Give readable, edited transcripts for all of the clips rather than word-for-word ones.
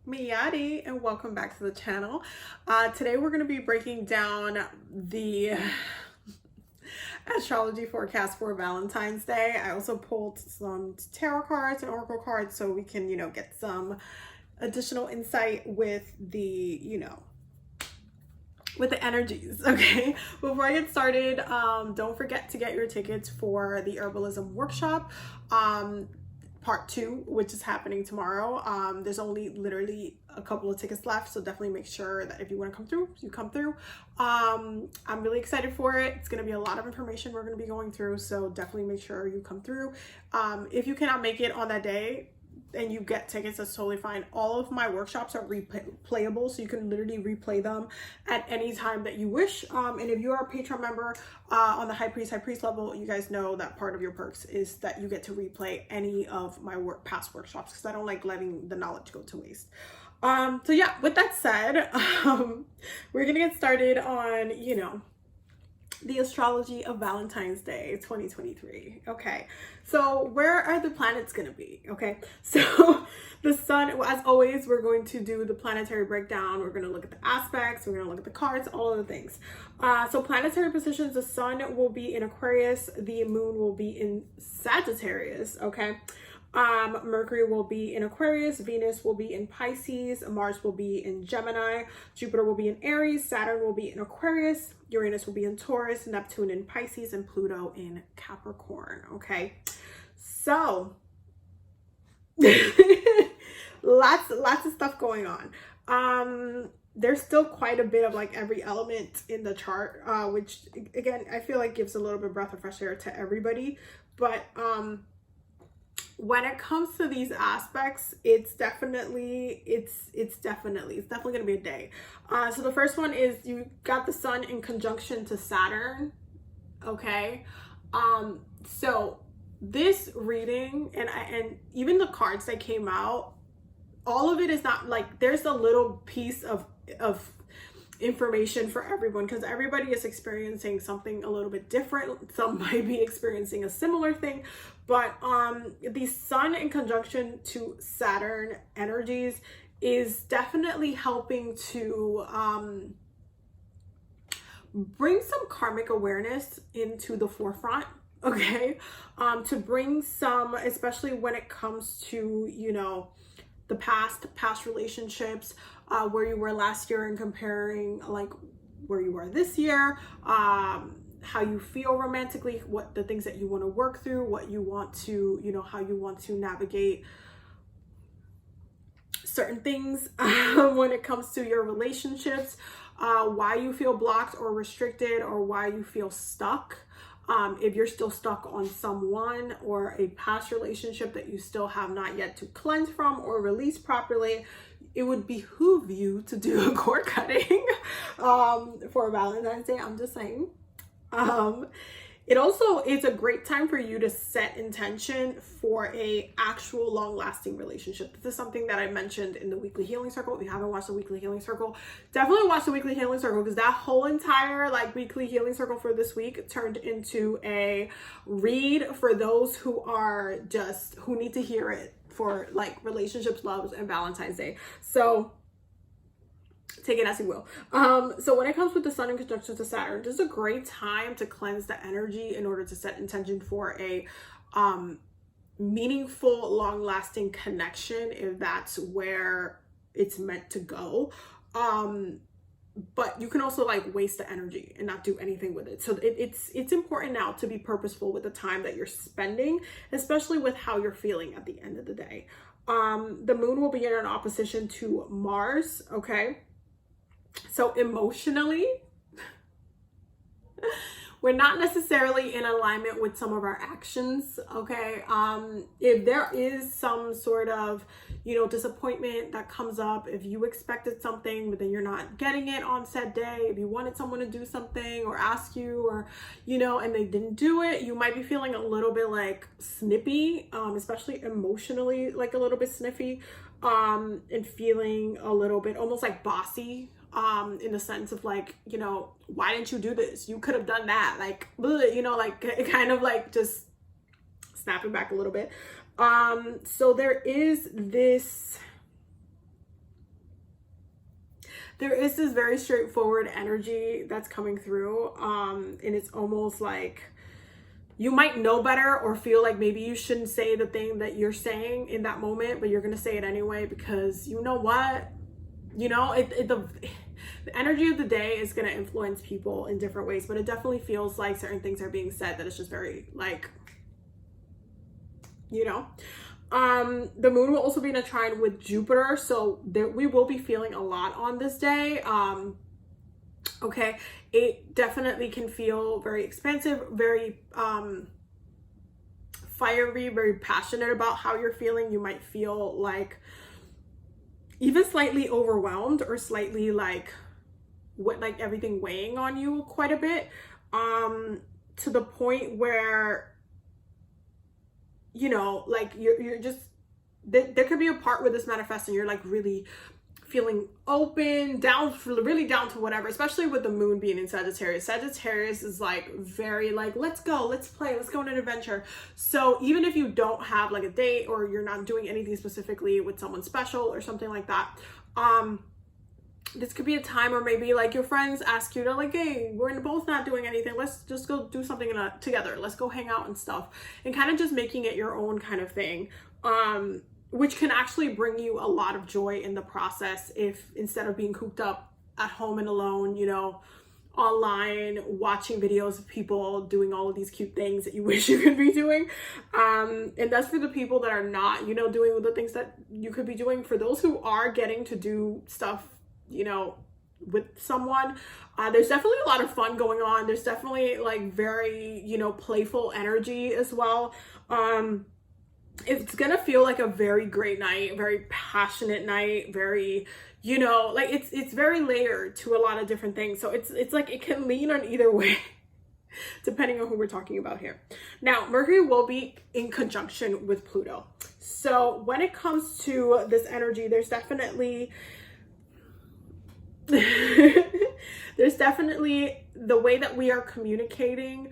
Miyadi, and welcome back to the channel. Today we're going to be breaking down the astrology forecast for Valentine's Day. I also pulled some tarot cards and oracle cards so we can, get some additional insight with with the energies. Okay, before I get started, don't forget to get your tickets for the herbalism workshop. Part 2, which is happening tomorrow. There's only literally a couple of tickets left, so definitely make sure that if you want to come through, you come through. I'm really excited for it. It's going to be a lot of information we're going to be going through, so definitely make sure you come through. If you cannot make it on that day and you get tickets, that's totally fine. All of my workshops are replayable, so you can literally replay them at any time that you wish. And if you are a Patreon member on the High Priest level, you guys know that part of your perks is that you get to replay any of my past workshops, because I don't like letting the knowledge go to waste. So yeah, with that said, we're gonna get started on, the astrology of Valentine's Day 2023. Okay, so where are the planets going to be? Okay, so the sun, as always, we're going to do the planetary breakdown. We're going to look at the aspects, we're going to look at the cards, all of the things. So planetary positions: the sun will be in Aquarius, the moon will be in Sagittarius. Okay, Mercury will be in Aquarius, Venus will be in Pisces, Mars will be in Gemini, Jupiter will be in Aries, Saturn will be in Aquarius, Uranus will be in Taurus, Neptune in Pisces, and Pluto in Capricorn. Okay, so lots of stuff going on. There's still quite a bit of like every element in the chart, which again I feel like gives a little bit of breath of fresh air to everybody, but when it comes to these aspects, it's definitely gonna be a day. So the first one is you got the sun in conjunction to Saturn. Okay, so this reading and even the cards that came out, all of it is not like there's a little piece of information for everyone, because everybody is experiencing something a little bit different. Some might be experiencing a similar thing, but the sun in conjunction to Saturn energies is definitely helping to bring some karmic awareness into the forefront. Okay, to bring some, especially when it comes to the past relationships, where you were last year, and comparing like where you are this year, how you feel romantically, what the things that you want to work through, what you want to, how you want to navigate certain things when it comes to your relationships, why you feel blocked or restricted, or why you feel stuck. If you're still stuck on someone or a past relationship that you still have not yet to cleanse from or release properly, it would behoove you to do a cord cutting for Valentine's Day. I'm just saying. It also is a great time for you to set intention for a actual long-lasting relationship. This is something that I mentioned in the weekly healing circle. If you haven't watched the weekly healing circle, definitely watch the weekly healing circle, because that whole entire weekly healing circle for this week turned into a read for those who need to hear it for relationships, loves, and Valentine's Day. So take it as you will. So when it comes with the sun in conjunction to Saturn, this is a great time to cleanse the energy in order to set intention for a meaningful, long-lasting connection, if that's where it's meant to go. But you can also waste the energy and not do anything with it. So it's important now to be purposeful with the time that you're spending, especially with how you're feeling at the end of the day. The moon will be in an opposition to Mars. Okay, so emotionally, we're not necessarily in alignment with some of our actions. Okay, if there is some sort of disappointment that comes up, if you expected something but then you're not getting it on said day, if you wanted someone to do something or ask you, or and they didn't do it, you might be feeling a little bit snippy, especially emotionally, a little bit sniffy, and feeling a little bit almost bossy, in the sense of why didn't you do this? You could have done that. Kind of just snapping back a little bit. So there is this there is this very straightforward energy that's coming through. And it's almost like you might know better or feel like maybe you shouldn't say the thing that you're saying in that moment, but you're going to say it anyway because you know what? You know, the energy of the day is going to influence people in different ways, but it definitely feels like certain things are being said that it's just very like, you know. The moon will also be in a trine with Jupiter, so we will be feeling a lot on this day. Okay, it definitely can feel very expansive, very fiery, very passionate about how you're feeling. You might feel like even slightly overwhelmed or slightly like everything weighing on you quite a bit, to the point where, you know, like you're just, there could be a part where this manifests and you're like really feeling open, really down to whatever, especially with the moon being in Sagittarius. Sagittarius is like very like, let's go, let's play, let's go on an adventure. So even if you don't have like a date or you're not doing anything specifically with someone special or something like that, this could be a time where maybe like your friends ask you to like, hey, we're both not doing anything, let's just go do something together, let's go hang out and stuff, and kind of just making it your own kind of thing, which can actually bring you a lot of joy in the process if instead of being cooped up at home and alone, you know, online watching videos of people doing all of these cute things that you wish you could be doing. And that's for the people that are not, you know, doing the things that you could be doing. For those who are getting to do stuff, you know, with someone, there's definitely a lot of fun going on. There's definitely like very, you know, playful energy as well. It's gonna feel like a very great night, very passionate night, very, you know, like it's very layered to a lot of different things. So it's like it can lean on either way depending on who we're talking about here. Now, Mercury will be in conjunction with Pluto. So when it comes to this energy, there's definitely there's definitely the way that we are communicating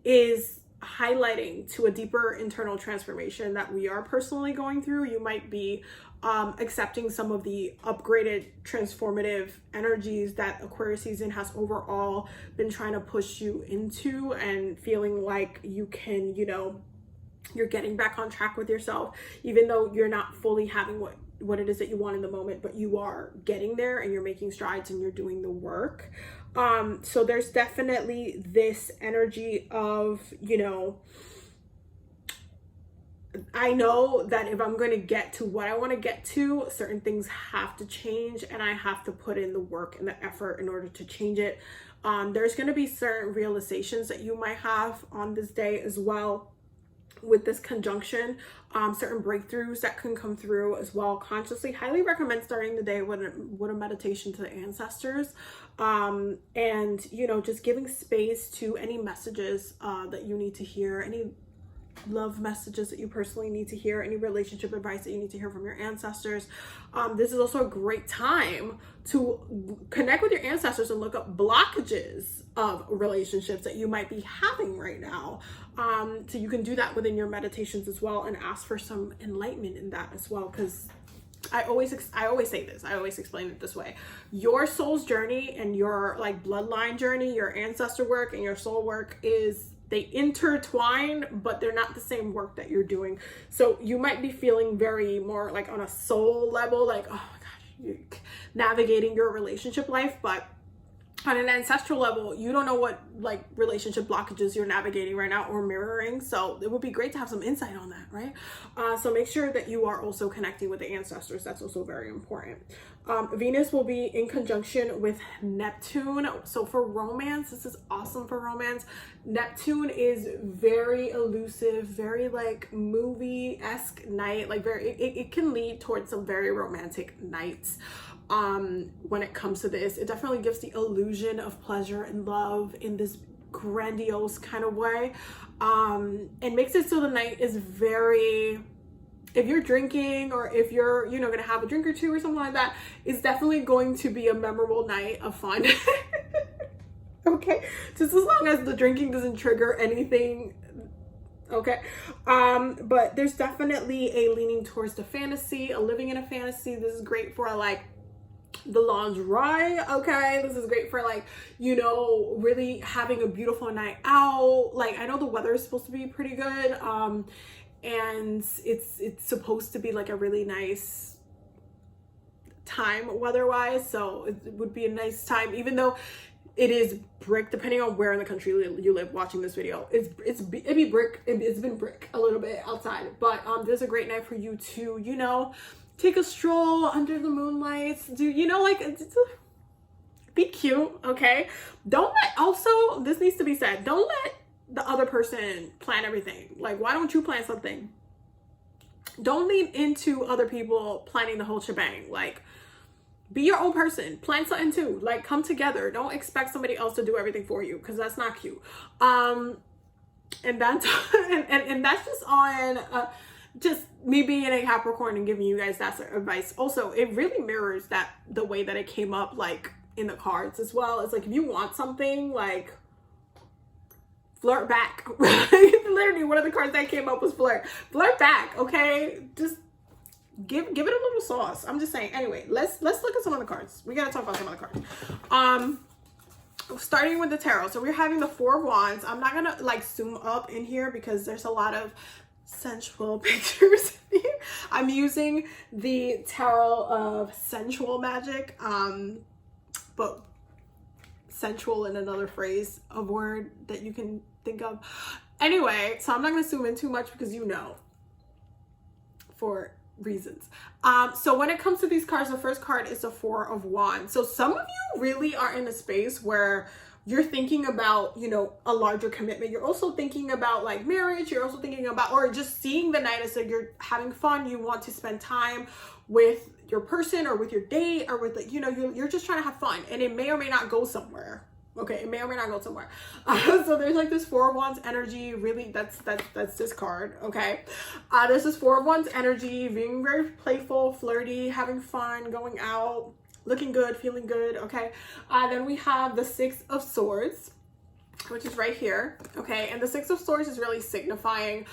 is highlighting to a deeper internal transformation that we are personally going through. You might be accepting some of the upgraded transformative energies that Aquarius season has overall been trying to push you into, and feeling like you can, you know, you're getting back on track with yourself, even though you're not fully having what it is that you want in the moment, but you are getting there and you're making strides and you're doing the work. So there's definitely this energy of, you know, I know that if I'm going to get to what I want to get to, certain things have to change and I have to put in the work and the effort in order to change it. There's going to be certain realizations that you might have on this day as well with this conjunction, certain breakthroughs that can come through as well consciously. Highly recommend starting the day with a meditation to the ancestors, and, you know, just giving space to any messages that you need to hear, any love messages that you personally need to hear, any relationship advice that you need to hear from your ancestors. This is also a great time to connect with your ancestors and look up blockages of relationships that you might be having right now. So you can do that within your meditations as well and ask for some enlightenment in that as well, because I always say this, I always explain it this way. Your soul's journey and your like bloodline journey, your ancestor work and your soul work they intertwine, but they're not the same work that you're doing. So you might be feeling very more like on a soul level, like, oh my gosh, you're navigating your relationship life, but on an ancestral level, you don't know what like relationship blockages you're navigating right now or mirroring. So it would be great to have some insight on that, right? So make sure that you are also connecting with the ancestors. That's also very important. Venus will be in conjunction with Neptune. So for romance, this is awesome for romance. Neptune is very elusive, very like movie-esque night, like it can lead towards some very romantic nights. When it comes to this, it definitely gives the illusion of pleasure and love in this grandiose kind of way, and makes it so the night is very, if you're drinking or if you're, you know, gonna have a drink or two or something like that, it's definitely going to be a memorable night of fun. Okay, just as long as the drinking doesn't trigger anything. Okay, but there's definitely a leaning towards the fantasy, a living in a fantasy. This is great for like the lingerie. Okay, this is great for like, you know, really having a beautiful night out. Like, I know the weather is supposed to be pretty good, and it's supposed to be like a really nice time weather-wise, so it would be a nice time, even though it is brick, depending on where in the country you live watching this video. It's been brick a little bit outside, but there's a great night for you to, you know, take a stroll under the moonlights, do, you know, like, be cute. Okay, don't let, also this needs to be said, don't let the other person plan everything. Like, why don't you plan something? Don't lean into other people planning the whole shebang. Like, be your own person, plan something too. Like, come together. Don't expect somebody else to do everything for you, because that's not cute. And that's and that's just on just me being a Capricorn and giving you guys that advice. Also, it really mirrors that the way that it came up, like in the cards as well. It's like, if you want something, like, flirt back. Literally, one of the cards that came up was flirt back. Okay, just give it a little sauce. I'm just saying. Anyway, let's look at some of the cards. We gotta talk about some of the cards. Starting with the tarot. So we're having the Four of Wands. I'm not gonna like zoom up in here because there's a lot of sensual pictures in here. I'm using the Tarot of Sensual Magic, but sensual in another phrase, a word that you can think of. Anyway, so I'm not going to zoom in too much because, you know, for reasons. So when it comes to these cards, the first card is the Four of Wands. So some of you really are in a space where you're thinking about, you know, a larger commitment. You're also thinking about like marriage. You're also thinking about, or just seeing the night as like you're having fun. You want to spend time with your person or with your date or with, like, you know, you're just trying to have fun, and it may or may not go somewhere. Okay, it may or may not go somewhere. So there's like this Four of Wands energy. Really, that's this card. Okay, there's this Four of Wands energy, being very playful, flirty, having fun, going out, looking good, feeling good. Okay, then we have the Six of Swords, which is right here. Okay, and the Six of Swords is really signifying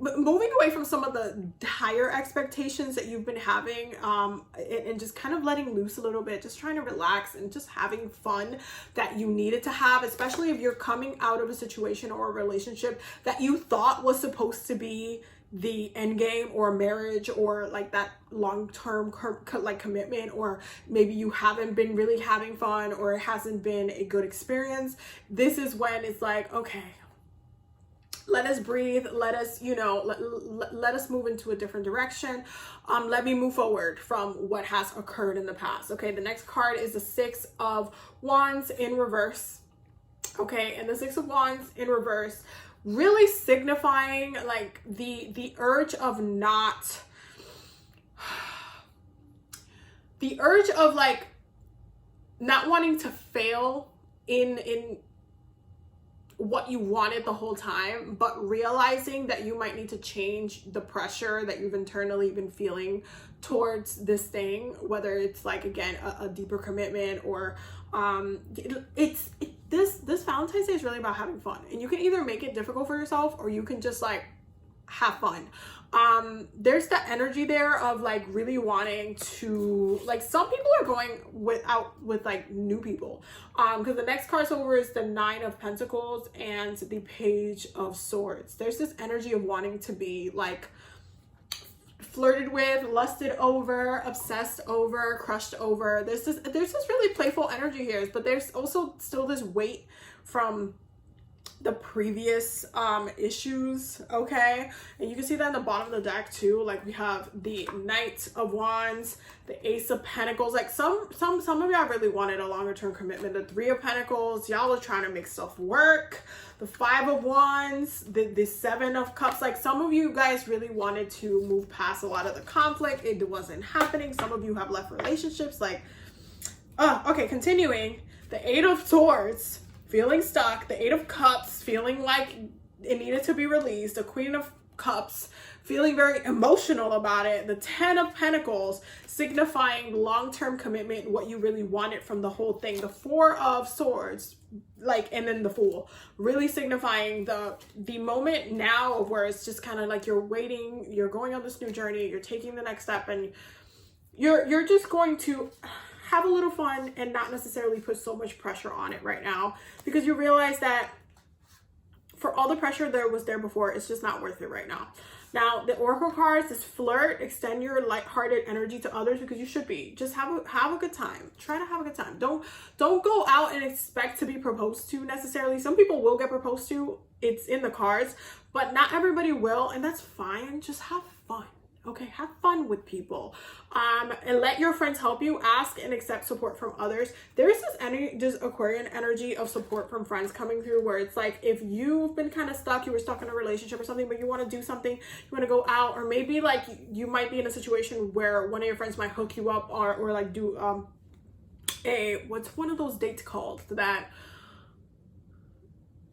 moving away from some of the higher expectations that you've been having, and just kind of letting loose a little bit, just trying to relax and just having fun that you needed to have, especially if you're coming out of a situation or a relationship that you thought was supposed to be the end game, or marriage, or like that long-term like commitment, or maybe you haven't been really having fun, or it hasn't been a good experience. This is when it's like, okay, let us breathe, let us, you know, let us move into a different direction. Let me move forward from what has occurred in the past. Okay, the next card is the Six of Wands in reverse. Okay, and the Six of Wands in reverse really signifying like the urge of not, the urge of like not wanting to fail in what you wanted the whole time, but realizing that you might need to change the pressure that you've internally been feeling towards this thing, whether it's like, again, a deeper commitment, or this Valentine's Day is really about having fun, and you can either make it difficult for yourself, or you can just like have fun. There's the energy there of like really wanting to, like, some people are going with like new people, because the next card over is the Nine of Pentacles and the Page of Swords. There's this energy of wanting to be like flirted with, lusted over, obsessed over, crushed over. There's this really playful energy here, but there's also still this weight from the previous issues. Okay, and you can see that in the bottom of the deck too. Like, we have the Knight of Wands, the Ace of Pentacles. Like some of y'all really wanted a longer term commitment. The Three of Pentacles, y'all were trying to make stuff work. The Five of Wands, the Seven of Cups. Like, some of you guys really wanted to move past a lot of the conflict. It wasn't happening. Some of you have left relationships. Like, okay, continuing, the Eight of Swords, feeling stuck. The Eight of Cups, feeling like it needed to be released. The Queen of Cups, feeling very emotional about it. The Ten of Pentacles, signifying long-term commitment, what you really wanted from the whole thing. The Four of Swords, like, and then the Fool, really signifying the moment now of where it's just kind of like you're waiting, you're going on this new journey, you're taking the next step, and you're just going to have a little fun and not necessarily put so much pressure on it right now, because you realize that for all the pressure there was there before, it's just not worth it right now. Now, the Oracle cards is flirt, extend your lighthearted energy to others, because you should be. Just have a good time. Try to have a good time. Don't go out and expect to be proposed to necessarily. Some people will get proposed to. It's in the cards, but not everybody will, and that's fine. Just have fun. Okay, have fun with people, and let your friends help you. Ask and accept support from others. There's this Aquarian energy of support from friends coming through, where it's like, if you've been kind of stuck, you were stuck in a relationship or something, but you want to do something, you want to go out, or maybe like you might be in a situation where one of your friends might hook you up, or like do what's one of those dates called that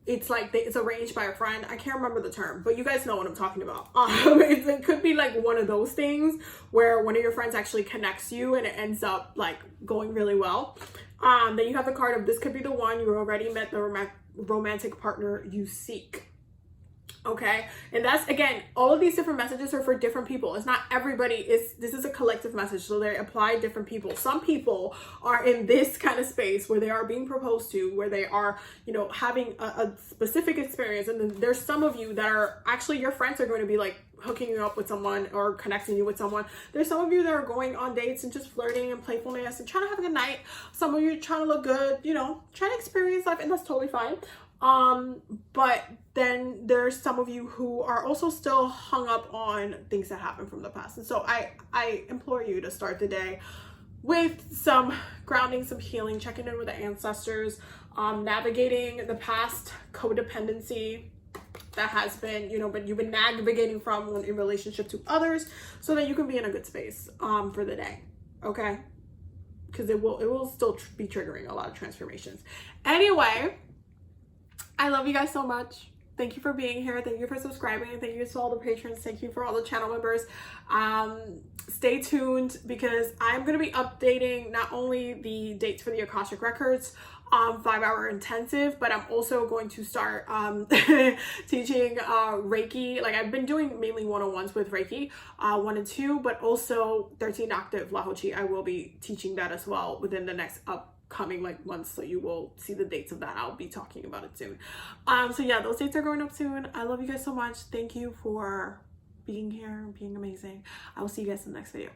it's like it's arranged by a friend. I can't remember the term, but you guys know what I'm talking about. It could be like one of those things where one of your friends actually connects you and it ends up like going really well. Then you have the card of, this could be the one. You already met the romantic partner you seek. Okay, and that's, again, all of these different messages are for different people. It's not everybody. This is a collective message, so they apply different people. Some people are in this kind of space where they are being proposed to, where they are, you know, having a specific experience, and then there's some of you that are actually, your friends are going to be like hooking you up with someone or connecting you with someone. There's some of you that are going on dates and just flirting and playfulness and trying to have a good night. Some of you trying to look good, you know, trying to experience life, and that's totally fine. But then there's some of you who are also still hung up on things that happened from the past. And so I implore you to start the day with some grounding, some healing, checking in with the ancestors, navigating the past codependency that has been, you know, but you've been navigating from in relationship to others, so that you can be in a good space, for the day. Okay. Because it will still be triggering a lot of transformations. Anyway, I love you guys so much. Thank you for being here. Thank you for subscribing. Thank you to all the patrons. Thank you for all the channel members. Stay tuned, because I'm going to be updating not only the dates for the Akashic Records 5-hour intensive, but I'm also going to start teaching Reiki. Like, I've been doing mainly one-on-ones with Reiki 1 and 2, but also 13 octave Lahochi. I will be teaching that as well within the next upcoming like months, so you will see the dates of that. I'll be talking about it soon. So yeah, those dates are going up soon. I love you guys so much. Thank you for being here and being amazing. I will see you guys in the next video.